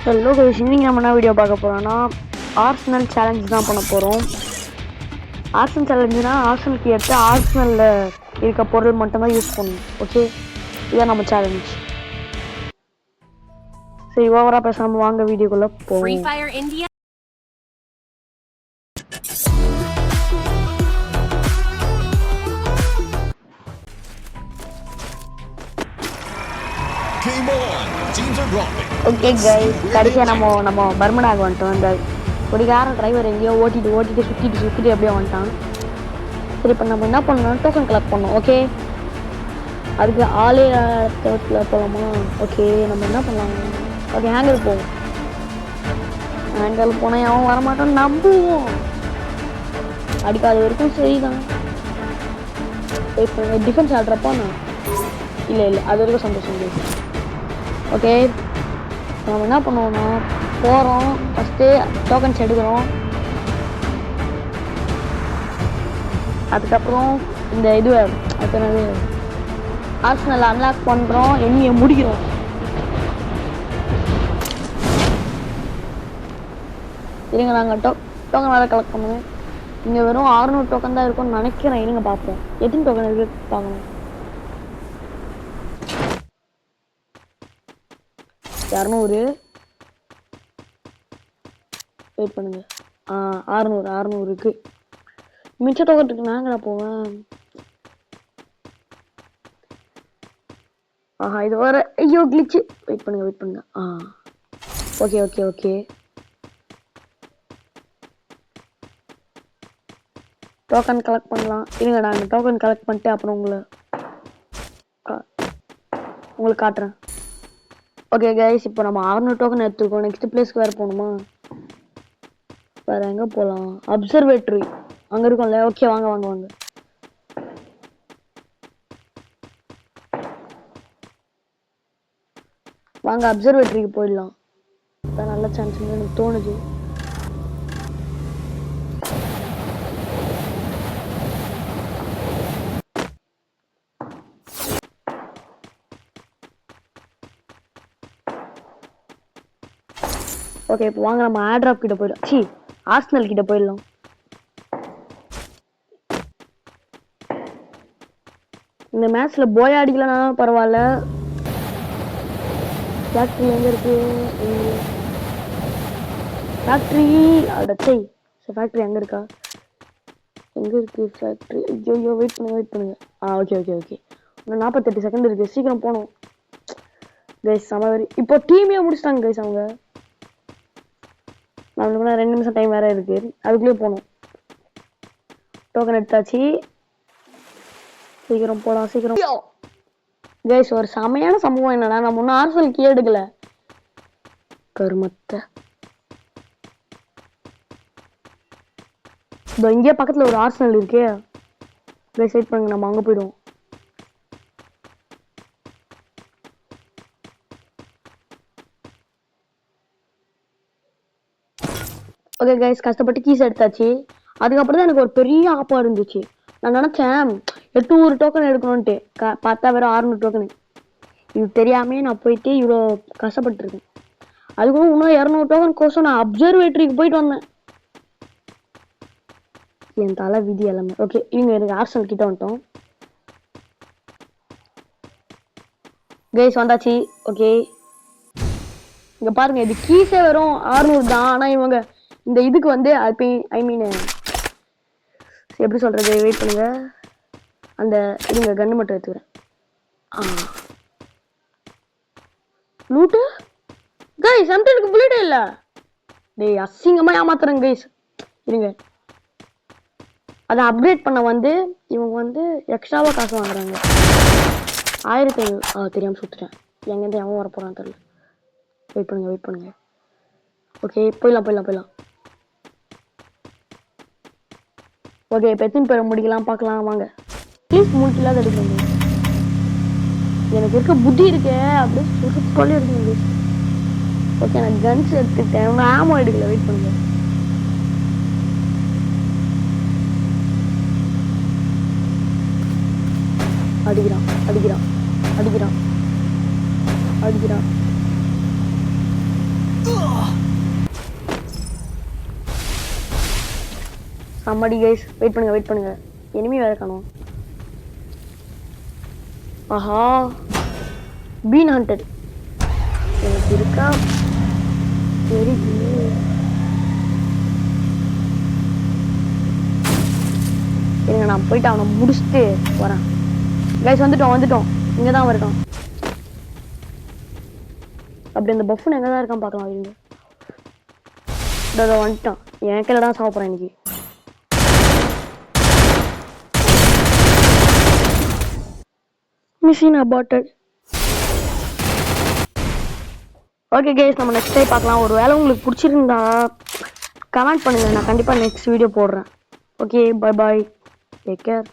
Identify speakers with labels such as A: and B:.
A: Hello guys, இன்னைக்கு நம்ம என்ன வீடியோ பார்க்க போறோம்னா ஆர்சனல் சேலஞ்ச் தான் பண்ண போறோம். ஆர்சனல் சேலஞ்சுனா ஆர்சனலுக்கு ஏற்ற ஆர்சனல்ல இருக்க பொருள் மட்டும் தான் யூஸ் பண்ணணும். ஓகே, இதான் நம்ம சேலஞ்ச். சரி, ஓவரா பேசாம வாங்க வீடியோக்குள்ள போவோம். ஓகே கைஸ், கடைசியா நம்ம பர்மனாக வந்துட்டோம். இந்த குடிகார டிரைவர் எங்கேயோ ஓட்டிட்டு சுத்திட்டு அப்படியே வந்துட்டான். சரி, இப்போ நம்ம என்ன பண்ணணும், டோக்கன் கலெக்ட் பண்ணோம். ஓகே, அதுக்கு ஆளே போகலாமா? ஓகே, நம்ம என்ன பண்ணலாம்? ஓகே, ஹேங்கர் போவோம். ஹேங்கர் போனால் அவன் வரமாட்டான் நம்புவோம். அடிக்காத வரைக்கும் சரிதான். இப்போ டிஃபென்ஸ் ஆடுறப்போ நான் இல்லை அது வரைக்கும் சந்தோஷம். ஓகே, நம்ம என்ன பண்ணுவோம்னா போகிறோம். ஃபஸ்ட்டு டோக்கன்ஸ் எடுக்கிறோம். அதுக்கப்புறம் இந்த என்னது ஆர்சனல் அன்லாக் பண்ணுறோம், எண்ணியை முடிக்கிறோம். இருங்க, நாங்கள் டோக்கன் வேறு கலெக்ட் பண்ணுவேன். இங்கே வெறும் 600 டோக்கன் தான் இருக்கும்னு நினைக்கிறேன். இருங்க பார்ப்போம், எத்தனை டோக்கன் இருக்கு பார்க்கணும். 200. வெயிட் பண்ணுங்க. 600 இருக்கு. மிச்ச டோக்கன் நாங்களா போவேன். இது வர ஐயோ கிளிச்சு. வெயிட் பண்ணுங்க. ஓகே டோக்கன் கலெக்ட் பண்ணலாம். இருங்க, நான் டோக்கன் கலெக்ட் பண்ணிட்டு அப்புறம் உங்களுக்கு காட்டுறேன். ஓகே கைஸ், இப்போ நம்ம 600 டோக்கன் எடுத்துருக்கோம். நெக்ஸ்ட் பிளேஸ்க்கு வேறு போகணுமா? வேறு எங்கே போகலாம்? அப்சர்வேட்டரி அங்கே இருக்கும்ல. ஓகே, வாங்க அப்சர்வேட்டரிக்கு போயிடலாம். அதான் நல்ல சான்ஸ் எனக்கு தோணுது. ஓகே, இப்போ வாங்க நம்ம ஆட்ராப் கிட்ட போயிடலாம். ஆர்சனல் கிட்ட போயிடலாம். இந்த மேட்ச்ல போய் அடிக்கலனாலும் பரவாயில்ல. ஃபேக்டரி எங்க இருக்கு? ஃபேக்டரி அடச்சை. ஃபேக்டரி எங்க இருக்கா? எங்க இருக்கு ஃபேக்டரி? ஐயோ வெயிட் பண்ணுங்க. ஓகே இன்னும் 48 செகண்ட் இருக்கு. சீக்கிரம் போகணும் கைஸ். சமவரி இப்போ டீமே முடிச்சிட்டாங்க கைஸ். அவங்க நம்மளுக்கு 2 நிமிஷம் டைம் வேற இருக்கு. அதுக்குள்ளேயே போகணும். டோக்கன் எடுத்தாச்சு. சீக்கிரம் போலாம். கைஸ், ஒரு செமையான சம்பவம் என்னன்னா, நம்ம ஒன்னும் ஆர்சனல் கீ எடுக்கல. கருமத்தை இங்கே பக்கத்துல ஒரு ஆர்சனல் இருக்கே. கைஸ் வெயிட் பண்ணுங்க, நம்ம அங்க போயிடுவோம். ஓகே கைஸ், கஷ்டப்பட்டு கீஸ் எடுத்தாச்சு. அதுக்கப்புறம் தான் எனக்கு ஒரு பெரிய ஆப்பா இருந்துச்சு. நான் நினைச்சேன் 800 டோக்கன் எடுக்கணும்ட்டு. பார்த்தா வெறும் 600 டோக்கன். இது தெரியாமே நான் போயிட்டு இவ்வளோ கஷ்டப்பட்டுருக்கேன். அதுக்கும் இன்னும் 200 டோக்கன் கோசம் நான் அப்சர்வேட்டரிக்கு போயிட்டு வந்தேன். என் தலை விதி எல்லாமே. ஓகே, இவங்க எனக்கு ஆர்சனல் கிட்ட வந்துட்டோம். கைஸ் வந்தாச்சு. ஓகே, இங்க பாருங்க, இது கீஸே வரும் 600 தான். ஆனா இவங்க இந்த இதுக்கு வந்து ஐ மீன் எப்படி சொல்றது, வெயிட் பண்ணுங்க. அந்த இதுங்க கன்னு மட்டும் எடுத்துக்கிறேன். லூட்டு கைஸ், எனக்கு புல்லட்டே இல்ல. டேய், அசிங்கமா ஏமாத்துறேன் கைஸ். இருங்க, அதை அப்கிரேட் பண்ண வந்து இவங்க வந்து எக்ஸ்ட்ராவா காசு வாங்குறாங்க. 1500. தெரியாம சுத்துட்டேன். எங்கேருந்து எவன் வர போறான்னு தெரியல. வெயிட் பண்ணுங்க. ஓகே, போயிடலாம். ஓகே, இப்போ எத்தனை பேர் முடிக்கலாம் பார்க்கலாம் வாங்க. ப்ளீஸ் முடிக்கலாத எடுக்கணும். எனக்கு இருக்க புத்தி இருக்கே அப்படியே சுருக்கோலே இருக்குங்க. ஓகே, நான் கன்ஸ் எடுத்துட்டேன். நான் ஆமோ எடுக்கல. வெயிட் பண்ணுங்க. அடிக்கிறான். சம்மடி கைஸ், வெயிட் பண்ணுங்க. எனிமி வேற காணோம். ஆஹா, பீன் ஹண்டட் எனக்கு இருக்கா? சரி, இருங்க நான் போயிட்டு அவனை முடிச்சுட்டு வரேன். கைஸ் வந்துட்டோம். இங்கே தான் வரட்டும். அப்படி அந்த பஃபன் எங்கே தான் இருக்கான் பார்க்கலாம். அவங்க இதோ வந்துட்டான். என் கையில் தான் சாப்பிட்றேன் இன்னைக்கு. Machine aborted. ஓகே கைஸ், நம்ம நெக்ஸ்ட் டைம் பார்க்கலாம். ஒரு வேளை உங்களுக்கு பிடிச்சிருந்தா கமெண்ட் பண்ணுங்கள். நான் கண்டிப்பாக நெக்ஸ்ட் வீடியோ போடுறேன். Okay, bye bye, take care.